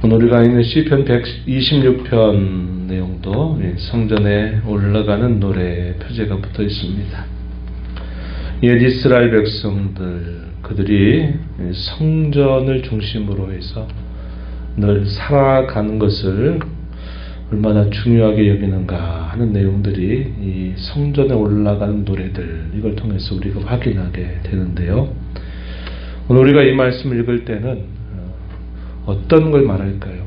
오늘 우리가 있는 시편 126편 내용도 성전에 올라가는 노래 표제가 붙어 있습니다. 옛 이스라엘 백성들, 그들이 성전을 중심으로 해서 늘 살아가는 것을 얼마나 중요하게 여기는가 하는 내용들이 이 성전에 올라가는 노래들, 이걸 통해서 우리가 확인하게 되는데요. 오늘 우리가 이 말씀을 읽을 때는 어떤 걸 말할까요?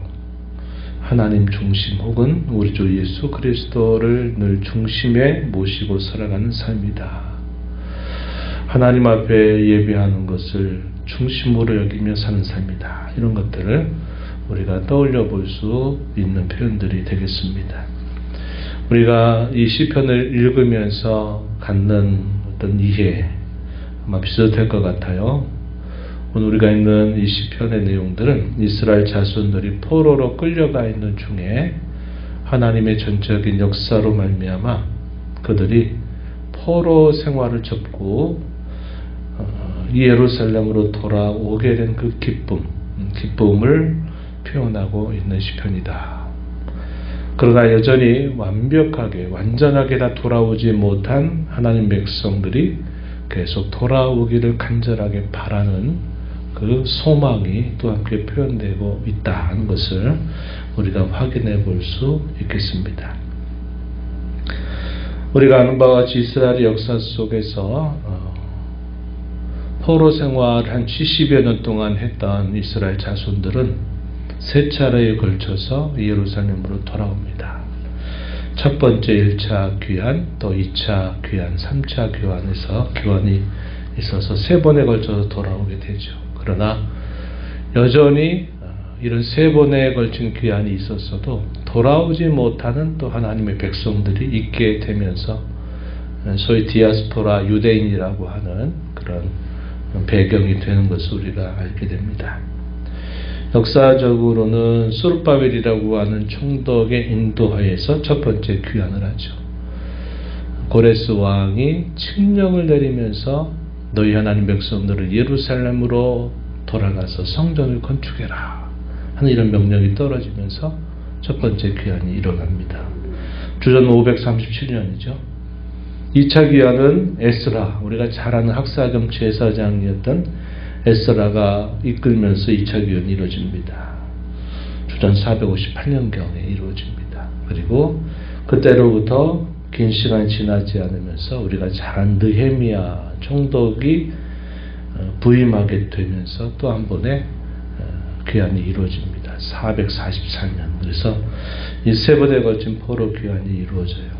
하나님 중심 혹은 우리 주 예수 그리스도를 늘 중심에 모시고 살아가는 삶이다. 하나님 앞에 예배하는 것을 중심으로 여기며 사는 삶이다. 이런 것들을 우리가 떠올려 볼 수 있는 표현들이 되겠습니다. 우리가 이 시편을 읽으면서 갖는 어떤 이해 아마 비슷할 것 같아요. 오늘 우리가 읽는 이 시편의 내용들은 이스라엘 자손들이 포로로 끌려가 있는 중에 하나님의 전적인 역사로 말미암아 그들이 포로 생활을 접고 예루살렘으로 돌아오게 된 그 기쁨을 표현하고 있는 시편이다. 그러나 여전히 완전하게 다 돌아오지 못한 하나님 백성들이 계속 돌아오기를 간절하게 바라는 그 소망이 또 함께 표현되고 있다는 것을 우리가 확인해 볼 수 있겠습니다. 우리가 아는 바와 같이 이스라엘의 역사 속에서 포로 생활 한 70여 년 동안 했던 이스라엘 자손들은 세 차례에 걸쳐서 예루살렘으로 돌아옵니다. 첫 번째 1차 귀환, 또 2차 귀환, 3차 귀환이 있어서 세 번에 걸쳐서 돌아오게 되죠. 그러나 여전히 이런 세 번에 걸친 귀환이 있었어도 돌아오지 못하는 또 하나님의 백성들이 있게 되면서 소위 디아스포라 유대인이라고 하는 그런 배경이 되는 것을 우리가 알게 됩니다. 역사적으로는 스룹바벨이라고 하는 총독의 인도하에서 첫 번째 귀환을 하죠. 고레스 왕이 칙령을 내리면서 너희 하나님 백성들을 예루살렘으로 돌아가서 성전을 건축해라 하는 이런 명령이 떨어지면서 첫 번째 귀환이 일어납니다. 주전 537년이죠. 2차 귀환은 에스라, 우리가 잘 아는 학사 겸 제사장이었던 에스라가 이끌면서 2차 귀환이 이루어집니다. 주전 458년경에 이루어집니다. 그리고 그때로부터 긴 시간이 지나지 않으면서 우리가 잘 아는 느헤미야 총독이 부임하게 되면서 또 한 번의 귀환이 이루어집니다. 444년. 그래서 이 세 번에 걸친 포로 귀환이 이루어져요.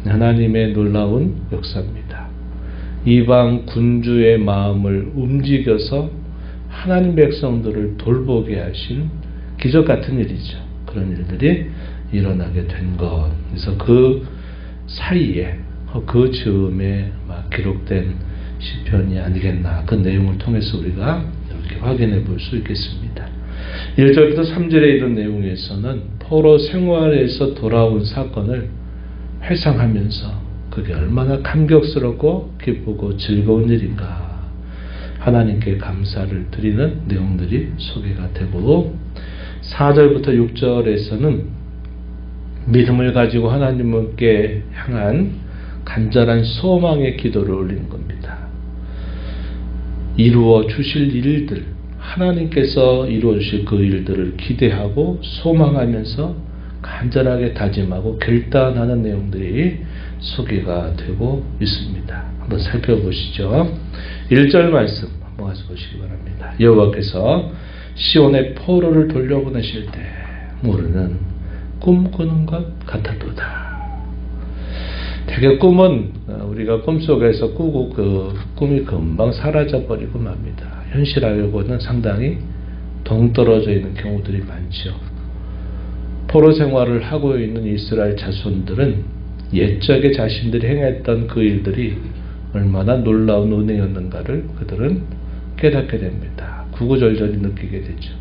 하나님의 놀라운 역사입니다. 이방 군주의 마음을 움직여서 하나님 백성들을 돌보게 하신 기적 같은 일이죠. 그런 일들이 일어나게 된 것. 그래서 그 사이에 그 즈음에 기록된 시편이 아니겠나. 그 내용을 통해서 우리가 이렇게 확인해 볼 수 있겠습니다. 1절부터 3절에 이런 내용에서는 포로 생활에서 돌아온 사건을 회상하면서 그게 얼마나 감격스럽고 기쁘고 즐거운 일인가 하나님께 감사를 드리는 내용들이 소개가 되고 4절부터 6절에서는 믿음을 가지고 하나님께 향한 간절한 소망의 기도를 올리는 겁니다. 이루어 주실 일들, 하나님께서 이루어 주실 그 일들을 기대하고 소망하면서 간절하게 다짐하고 결단하는 내용들이 소개가 되고 있습니다. 한번 살펴보시죠. 1절 말씀 한번 가서 보시기 바랍니다. 여호와께서 시온의 포로를 돌려보내실 때 우리는 꿈꾸는 것 같았도다. 되게 꿈은 우리가 꿈속에서 꾸고 그 꿈이 금방 사라져버리고 맙니다. 현실하고는 상당히 동떨어져 있는 경우들이 많죠. 포로 생활을 하고 있는 이스라엘 자손들은 옛적에 자신들이 행했던 그 일들이 얼마나 놀라운 은혜였는가를 그들은 깨닫게 됩니다. 구구절절히 느끼게 되죠.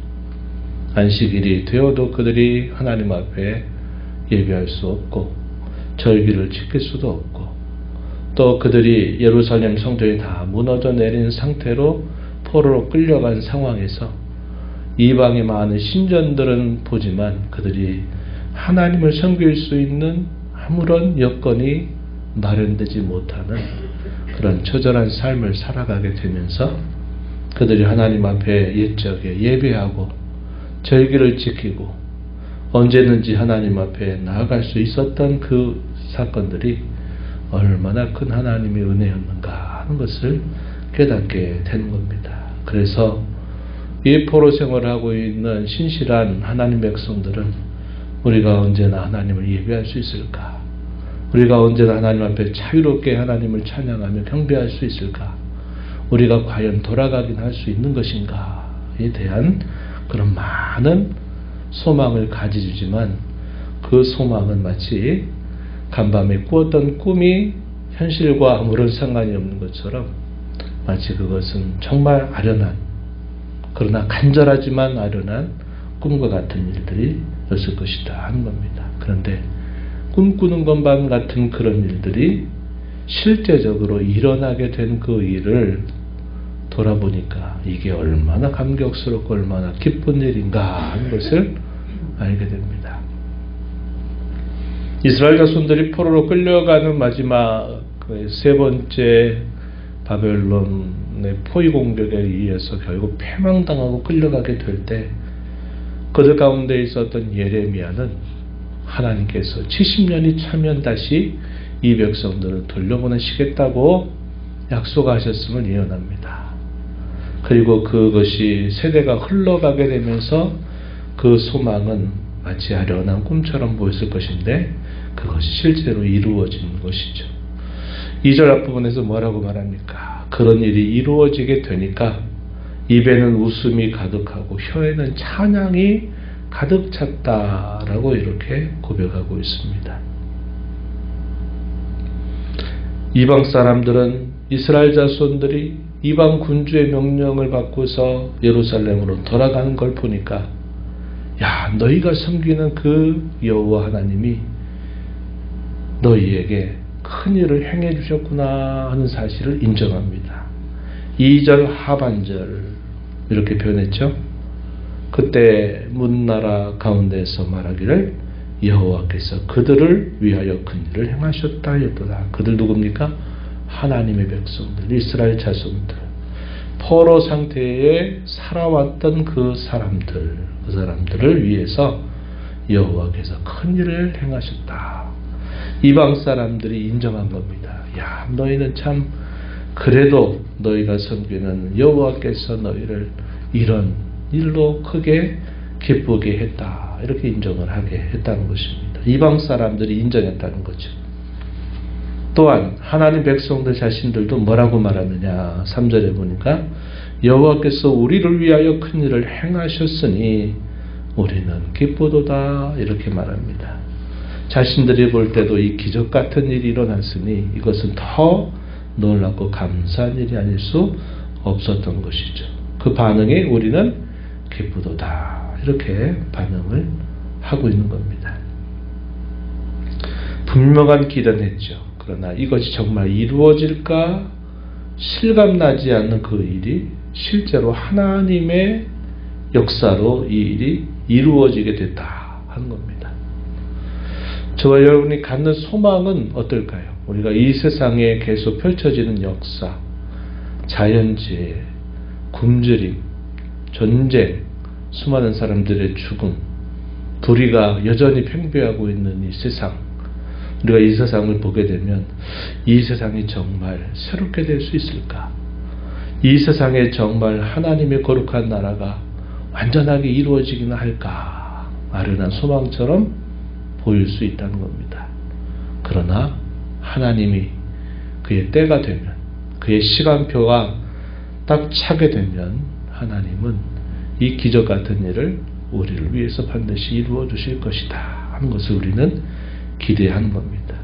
안식일이 되어도 그들이 하나님 앞에 예배할 수 없고 절기를 지킬 수도 없고 또 그들이 예루살렘 성전이 다 무너져 내린 상태로 포로로 끌려간 상황에서 이방의 많은 신전들은 보지만 그들이 하나님을 섬길 수 있는 아무런 여건이 마련되지 못하는 그런 처절한 삶을 살아가게 되면서 그들이 하나님 앞에 옛적에 예배하고 절기를 지키고 언제든지 하나님 앞에 나아갈 수 있었던 그 사건들이 얼마나 큰 하나님의 은혜였는가 하는 것을 깨닫게 되는 겁니다. 그래서 이 포로 생활을 하고 있는 신실한 하나님 백성들은 우리가 언제나 하나님을 예배할 수 있을까? 우리가 언제나 하나님 앞에 자유롭게 하나님을 찬양하며 경배할 수 있을까? 우리가 과연 돌아가긴 할 수 있는 것인가에 대한 그런 많은 소망을 가지지만 그 소망은 마치 간밤에 꾸었던 꿈이 현실과 아무런 상관이 없는 것처럼 마치 그것은 정말 아련한, 그러나 간절하지만 아련한 꿈과 같은 일들이 있을 것이다 하는 겁니다. 그런데 꿈꾸는 것만 같은 그런 일들이 실제적으로 일어나게 된 그 일을 돌아보니까 이게 얼마나 감격스럽고 얼마나 기쁜 일인가 하는 것을 알게 됩니다. 이스라엘 자손들이 포로로 끌려가는 마지막 세 번째 바벨론의 포위 공격에 의해서 결국 패망당하고 끌려가게 될 때 그들 가운데 있었던 예레미야는 하나님께서 70년이 차면 다시 이 백성들을 돌려보내시겠다고 약속하셨음을 예언합니다. 그리고 그것이 세대가 흘러가게 되면서 그 소망은 마치 아련한 꿈처럼 보였을 것인데 그것이 실제로 이루어진 것이죠. 2절 앞부분에서 뭐라고 말합니까? 그런 일이 이루어지게 되니까 입에는 웃음이 가득하고 혀에는 찬양이 가득 찼다라고 이렇게 고백하고 있습니다. 이방 사람들은 이스라엘 자손들이 이방 군주의 명령을 받고서 예루살렘으로 돌아가는 걸 보니까 야, 너희가 섬기는 그 여호와 하나님이 너희에게 큰 일을 행해 주셨구나 하는 사실을 인정합니다. 2절 하반절 이렇게 표현했죠. 그때 문나라 가운데서 말하기를 여호와께서 그들을 위하여 큰 일을 행하셨다 하였도다. 그들 누굽니까? 하나님의 백성들, 이스라엘 자손들, 포로 상태에 살아왔던 그 사람들을 위해서 여호와께서 큰 일을 행하셨다. 이방 사람들이 인정한 겁니다. 야, 너희는 참 그래도 너희가 섬기는 여호와께서 너희를 이런 일로 크게 기쁘게 했다. 이렇게 인정을 하게 했다는 것입니다. 이방 사람들이 인정했다는 거죠. 또한 하나님 백성들 자신들도 뭐라고 말하느냐. 3절에 보니까 여호와께서 우리를 위하여 큰 일을 행하셨으니 우리는 기쁘도다 이렇게 말합니다. 자신들이 볼 때도 이 기적 같은 일이 일어났으니 이것은 더 놀랍고 감사한 일이 아닐 수 없었던 것이죠. 그 반응에 우리는 기쁘도다 이렇게 반응을 하고 있는 겁니다. 분명한 기대는 했죠. 그러나 이것이 정말 이루어질까 실감나지 않는 그 일이 실제로 하나님의 역사로 이 일이 이루어지게 됐다 하는 겁니다. 저와 여러분이 갖는 소망은 어떨까요? 우리가 이 세상에 계속 펼쳐지는 역사, 자연재해, 굶주림, 전쟁, 수많은 사람들의 죽음, 불의가 여전히 팽배하고 있는 이 세상, 우리가 이 세상을 보게 되면 이 세상이 정말 새롭게 될 수 있을까? 이 세상에 정말 하나님의 거룩한 나라가 완전하게 이루어지기나 할까? 아련한 소망처럼 보일 수 있다는 겁니다. 그러나 하나님이 그의 때가 되면, 그의 시간표가 딱 차게 되면 하나님은 이 기적 같은 일을 우리를 위해서 반드시 이루어 주실 것이다 하는 것을 우리는 기대하는 겁니다.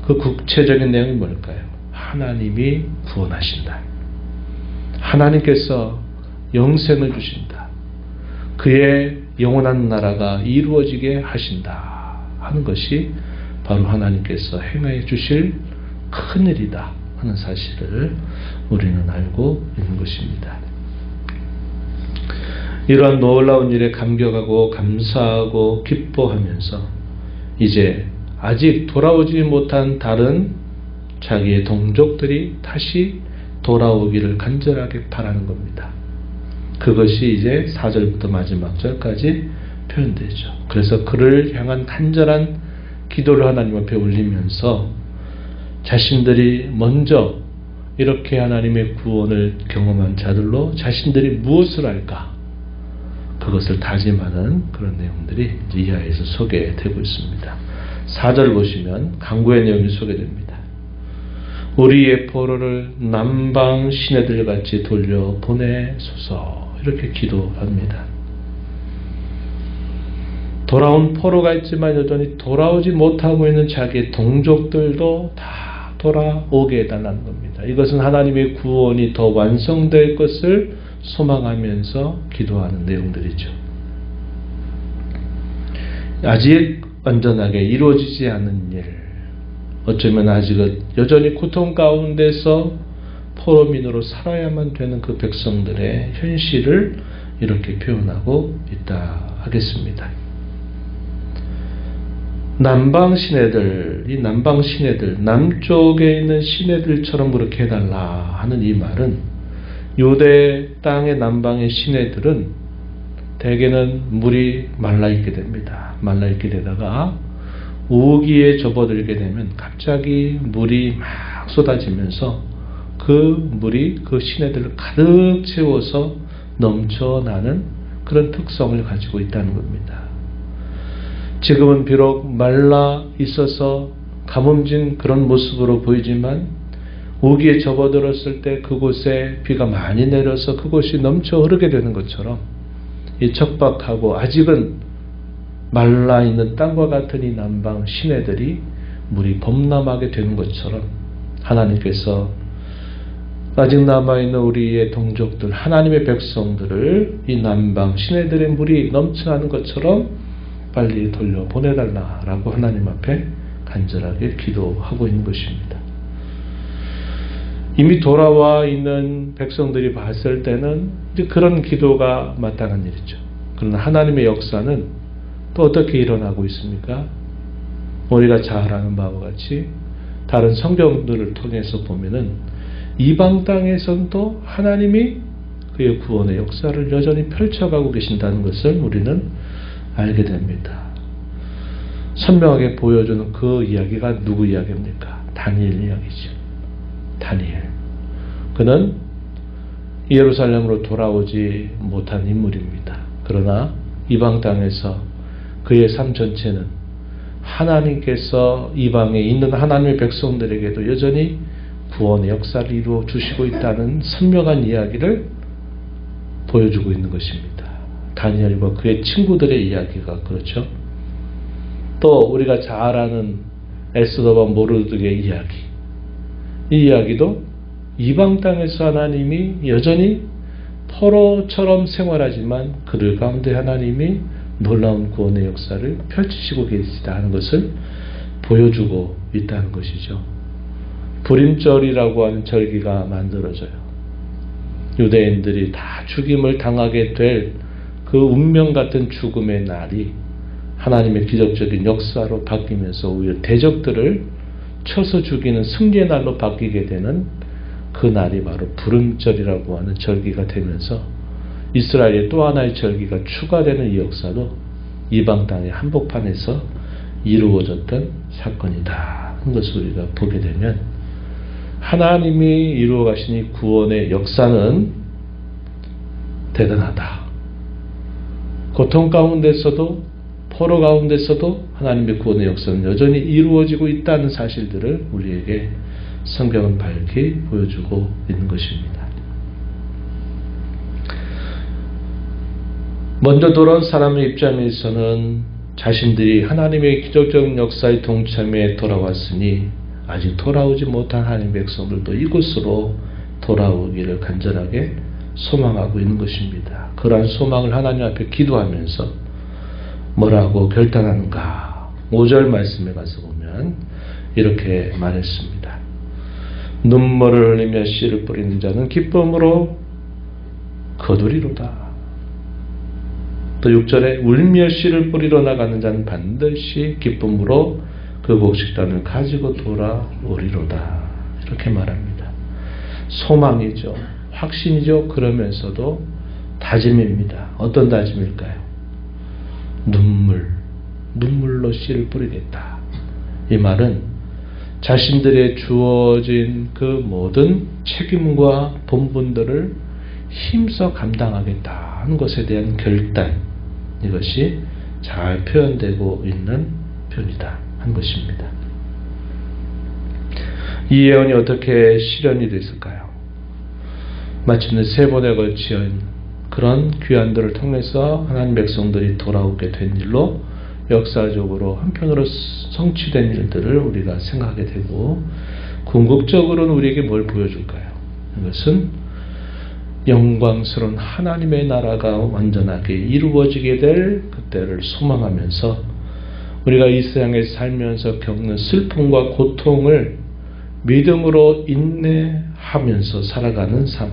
그 구체적인 내용이 뭘까요? 하나님이 구원하신다. 하나님께서 영생을 주신다. 그의 영원한 나라가 이루어지게 하신다 하는 것이 바로 하나님께서 행해 주실 큰 일이다 하는 사실을 우리는 알고 있는 것입니다. 이러한 놀라운 일에 감격하고 감사하고 기뻐하면서 이제 아직 돌아오지 못한 다른 자기의 동족들이 다시 돌아오기를 간절하게 바라는 겁니다. 그것이 이제 4절부터 마지막 절까지 표현되죠. 그래서 그를 향한 간절한 기도를 하나님 앞에 올리면서 자신들이 먼저 이렇게 하나님의 구원을 경험한 자들로 자신들이 무엇을 할까? 그것을 다짐하는 그런 내용들이 이하에서 소개되고 있습니다. 4절 보시면 강구의 내용이 소개됩니다. 우리의 포로를 남방 시내들 같이 돌려 보내소서, 이렇게 기도합니다. 돌아온 포로가 있지만 여전히 돌아오지 못하고 있는 자기의 동족들도 다 돌아오게 해달라는 겁니다. 이것은 하나님의 구원이 더 완성될 것을 소망하면서 기도하는 내용들이죠. 아직 완전하게 이루어지지 않은 일, 어쩌면 아직은 여전히 고통 가운데서 포로민으로 살아야만 되는 그 백성들의 현실을 이렇게 표현하고 있다 하겠습니다. 남방 시내들, 이 남방 시내들, 남쪽에 있는 시내들처럼 그렇게 해달라 하는 이 말은 유대 땅의 남방의 시내들은 대개는 물이 말라있게 됩니다. 말라있게 되다가 우기에 접어들게 되면 갑자기 물이 막 쏟아지면서 그 물이 그 시내들을 가득 채워서 넘쳐나는 그런 특성을 가지고 있다는 겁니다. 지금은 비록 말라 있어서 가뭄진 그런 모습으로 보이지만 우기에 접어들었을 때 그곳에 비가 많이 내려서 그곳이 넘쳐 흐르게 되는 것처럼 이 척박하고 아직은 말라있는 땅과 같은 이 남방 시내들이 물이 범람하게 되는 것처럼 하나님께서 아직 남아있는 우리의 동족들, 하나님의 백성들을 이 남방 시내들의 물이 넘쳐나는 것처럼 빨리 돌려보내달라라고 하나님 앞에 간절하게 기도하고 있는 것입니다. 이미 돌아와 있는 백성들이 봤을 때는 이제 그런 기도가 마땅한 일이죠. 그러나 하나님의 역사는 또 어떻게 일어나고 있습니까? 우리가 잘 아는 바와 같이 다른 성경들을 통해서 보면은 이방 땅에서도 하나님이 그의 구원의 역사를 여전히 펼쳐가고 계신다는 것을 우리는 알게 됩니다. 선명하게 보여주는 그 이야기가 누구 이야기입니까? 다니엘 이야기죠. 다니엘. 그는 예루살렘으로 돌아오지 못한 인물입니다. 그러나 이방 땅에서 그의 삶 전체는 하나님께서 이방에 있는 하나님의 백성들에게도 여전히 구원의 역사를 이루어 주시고 있다는 선명한 이야기를 보여주고 있는 것입니다. 다니엘과 그의 친구들의 이야기가 그렇죠. 또 우리가 잘 아는 에스더와 모르드게의 이야기, 이 이야기도 이방 땅에서 하나님이 여전히 포로처럼 생활하지만 그들 가운데 하나님이 놀라운 구원의 역사를 펼치시고 계시다 하는 것을 보여주고 있다는 것이죠. 불임절이라고 하는 절기가 만들어져요. 유대인들이 다 죽임을 당하게 될 그 운명 같은 죽음의 날이 하나님의 기적적인 역사로 바뀌면서 오히려 대적들을 쳐서 죽이는 승리의 날로 바뀌게 되는 그 날이 바로 불임절이라고 하는 절기가 되면서 이스라엘의 또 하나의 절기가 추가되는 이 역사도 이방 땅의 한복판에서 이루어졌던 사건이다 하는 것을 우리가 보게 되면 하나님이 이루어 가신 이 구원의 역사는 대단하다. 고통 가운데서도 포로 가운데서도 하나님의 구원의 역사는 여전히 이루어지고 있다는 사실들을 우리에게 성경은 밝히 보여주고 있는 것입니다. 먼저 돌아온 사람의 입장에서는 자신들이 하나님의 기적적인 역사의 동참에 돌아왔으니 아직 돌아오지 못한 하나님의 백성들도 이곳으로 돌아오기를 간절하게 소망하고 있는 것입니다. 그러한 소망을 하나님 앞에 기도하면서 뭐라고 결단하는가? 5절 말씀에 가서 보면 이렇게 말했습니다. 눈물을 흘리며 씨를 뿌리는 자는 기쁨으로 거두리로다. 또 6절에 울며 씨를 뿌리러 나가는 자는 반드시 기쁨으로 그 곡식단을 가지고 돌아오리로다. 이렇게 말합니다. 소망이죠. 확신이죠. 그러면서도 다짐입니다. 어떤 다짐일까요? 눈물로 씨를 뿌리겠다. 이 말은 자신들의 주어진 그 모든 책임과 본분들을 힘써 감당하겠다는 것에 대한 결단, 이것이 잘 표현되고 있는 표현이다 한 것입니다. 이 예언이 어떻게 실현이 됐을까요? 마침내 3번에 걸친 그런 귀환들을 통해서 하나님 백성들이 돌아오게 된 일로 역사적으로 한편으로 성취된 일들을 우리가 생각하게 되고, 궁극적으로는 우리에게 뭘 보여줄까요? 이것은 영광스러운 하나님의 나라가 완전하게 이루어지게 될 그때를 소망하면서 우리가 이 세상에 살면서 겪는 슬픔과 고통을 믿음으로 인내하면서 살아가는 삶,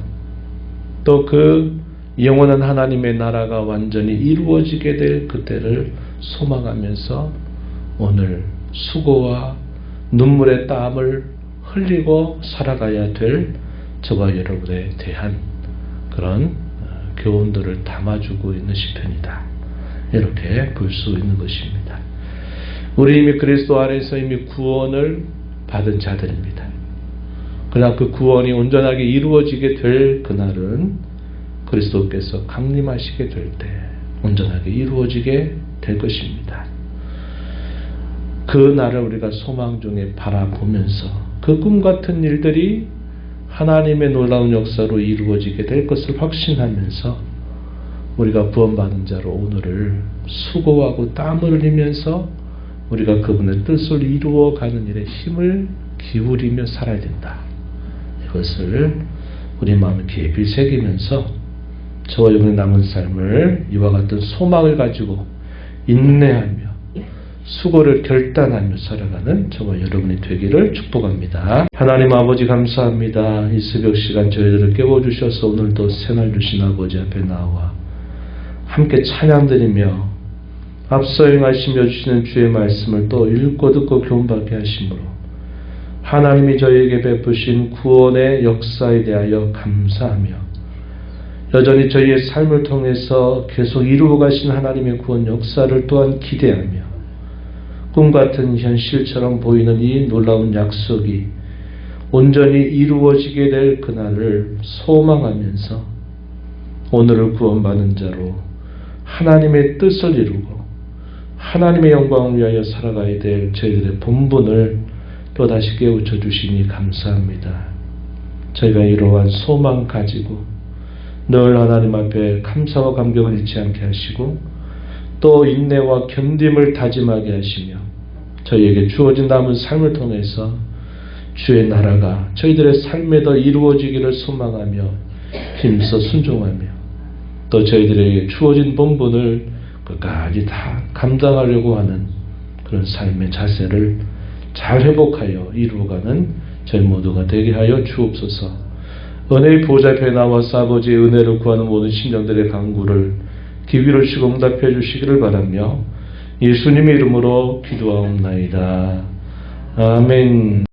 또 그 영원한 하나님의 나라가 완전히 이루어지게 될 그때를 소망하면서 오늘 수고와 눈물의 땀을 흘리고 살아가야 될 저와 여러분에 대한 그런 교훈들을 담아주고 있는 시편이다. 이렇게 볼 수 있는 것입니다. 우리 이미 그리스도 안에서 이미 구원을 받은 자들입니다. 그러나 그 구원이 온전하게 이루어지게 될 그날은 그리스도께서 강림하시게 될 때 온전하게 이루어지게 될 것입니다. 그 날을 우리가 소망 중에 바라보면서 그 꿈같은 일들이 하나님의 놀라운 역사로 이루어지게 될 것을 확신하면서 우리가 구원받은 자로 오늘을 수고하고 땀을 흘리면서 우리가 그분의 뜻을 이루어가는 일에 힘을 기울이며 살아야 된다. 이것을 우리 마음에 깊이 새기면서 저와 여러분의 남은 삶을 이와 같은 소망을 가지고 인내하며 수고를 결단하며 살아가는 저와 여러분이 되기를 축복합니다. 하나님 아버지 감사합니다. 이 새벽 시간 저희들을 깨워주셔서 오늘도 새날 주신 아버지 앞에 나와 함께 찬양드리며 앞서 행하시며 주시는 주의 말씀을 또 읽고 듣고 교훈받게 하심으로 하나님이 저희에게 베푸신 구원의 역사에 대하여 감사하며 여전히 저희의 삶을 통해서 계속 이루어 가신 하나님의 구원 역사를 또한 기대하며 꿈같은 현실처럼 보이는 이 놀라운 약속이 온전히 이루어지게 될 그날을 소망하면서 오늘을 구원받은 자로 하나님의 뜻을 이루고 하나님의 영광을 위하여 살아가야 될 저희들의 본분을 또다시 깨우쳐 주시니 감사합니다. 저희가 이러한 소망 가지고 늘 하나님 앞에 감사와 감격을 잃지 않게 하시고 또 인내와 견딤을 다짐하게 하시며 저희에게 주어진 남은 삶을 통해서 주의 나라가 저희들의 삶에 더 이루어지기를 소망하며 힘써 순종하며 또 저희들에게 주어진 본분을 끝까지 다 감당하려고 하는 그런 삶의 자세를 잘 회복하여 이루어가는 저희 모두가 되게 하여 주옵소서. 은혜의 보좌 앞에 나와서 아버지의 은혜를 구하는 모든 심령들의 간구를 기회를 주시고 응답해 주시기를 바라며 예수님의 이름으로 기도하옵나이다. 아멘.